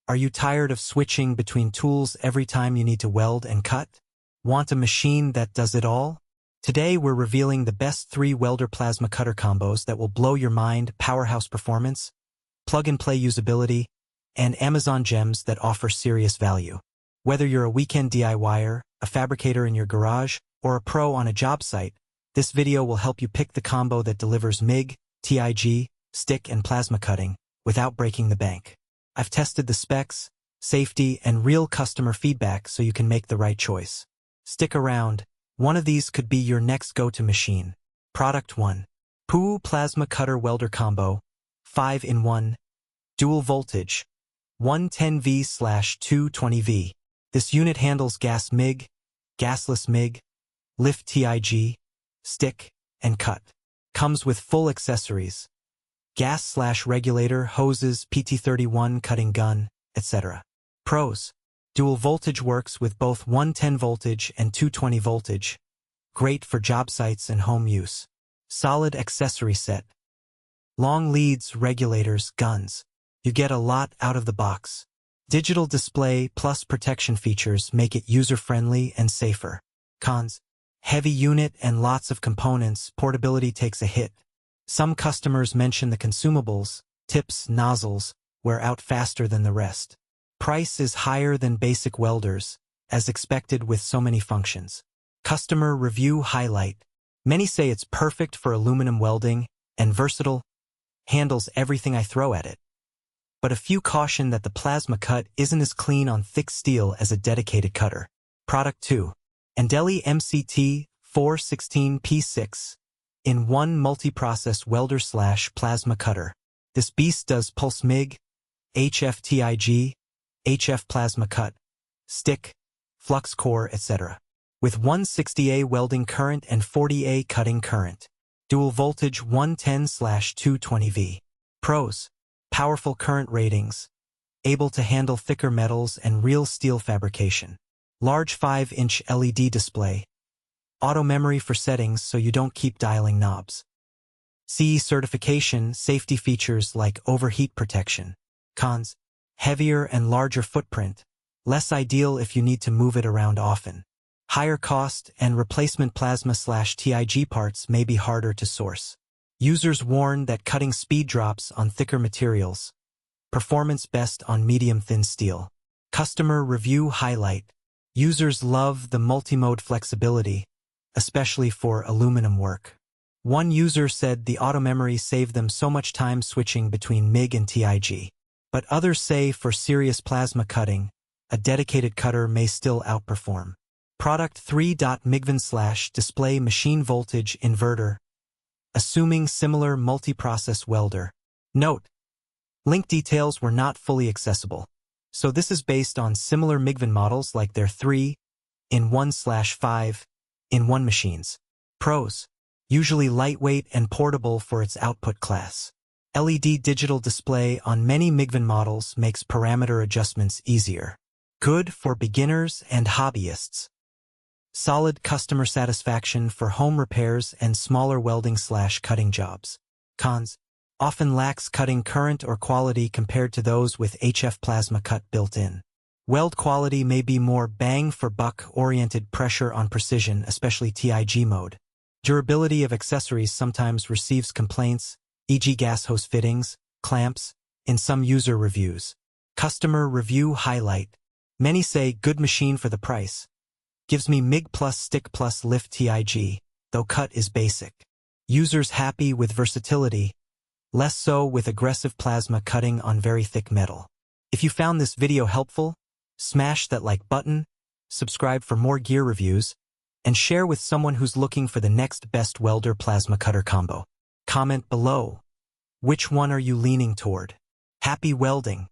Are you tired of switching between tools every time you need to weld and cut? Want a machine that does it all? Today we're revealing the best 3 welder plasma cutter combos that will blow your mind: powerhouse performance, plug-and-play usability, and Amazon gems that offer serious value. Whether you're a weekend DIYer, a fabricator in your garage, or a pro on a job site, this video will help you pick the combo that delivers MIG, TIG, stick, and plasma cutting without breaking the bank. I've tested the specs, safety, and real customer feedback so you can make the right choice. Stick around. One of these could be your next go-to machine. Product 1. POO Plasma Cutter Welder Combo, 5-in-1, dual voltage, 110V/220V. This unit handles gas MIG, gasless MIG, lift TIG, stick, and cut. Comes with full accessories: gas/regulator, hoses, PT31 cutting gun, etc. Pros: dual voltage works with both 110 voltage and 220 voltage. Great for job sites and home use. Solid accessory set. Long leads, regulators, guns. You get a lot out of the box. Digital display plus protection features make it user-friendly and safer. Cons: heavy unit and lots of components, portability takes a hit. Some customers mention the consumables, tips, nozzles, wear out faster than the rest. Price is higher than basic welders, as expected with so many functions. Customer review highlight: many say it's perfect for aluminum welding and versatile, handles everything I throw at it. But a few caution that the plasma cut isn't as clean on thick steel as a dedicated cutter. Product 2. ANDELI MCT 416P6. In one multi-process welder/plasma cutter. This beast does pulse MIG, HF TIG, HF plasma cut, stick, flux core, etc. With 160A welding current and 40A cutting current. Dual voltage 110/220V. Pros: powerful current ratings, able to handle thicker metals and real steel fabrication. Large 5-inch LED display. Auto memory for settings so you don't keep dialing knobs. CE certification, safety features like overheat protection. Cons: heavier and larger footprint, less ideal if you need to move it around often. Higher cost, and replacement plasma/TIG parts may be harder to source. Users warn that cutting speed drops on thicker materials. Performance best on medium-thin steel. Customer review highlight: users love the multi-mode flexibility, especially for aluminum work. One user said the auto memory saved them so much time switching between MIG and TIG. But others say for serious plasma cutting, a dedicated cutter may still outperform. Product 3. MIGVAN/display machine voltage inverter. Assuming similar multi-process welder. Note: link details were not fully accessible. So this is based on similar MIGVAN models like their 3-in-1/5-in-1 machines. Pros: usually lightweight and portable for its output class. LED digital display on many MIGVAN models makes parameter adjustments easier. Good for beginners and hobbyists. Solid customer satisfaction for home repairs and smaller welding/cutting jobs. Cons: often lacks cutting current or quality compared to those with HF plasma cut built in. Weld quality may be more bang-for-buck-oriented, pressure on precision, especially TIG mode. Durability of accessories sometimes receives complaints, e.g. gas hose fittings, clamps, in some user reviews. Customer review highlight: many say good machine for the price. Gives me MIG plus stick plus lift TIG, though cut is basic. Users happy with versatility, less so with aggressive plasma cutting on very thick metal. If you found this video helpful, smash that like button, subscribe for more gear reviews, and share with someone who's looking for the next best welder plasma cutter combo. Comment below. Which one are you leaning toward? Happy welding!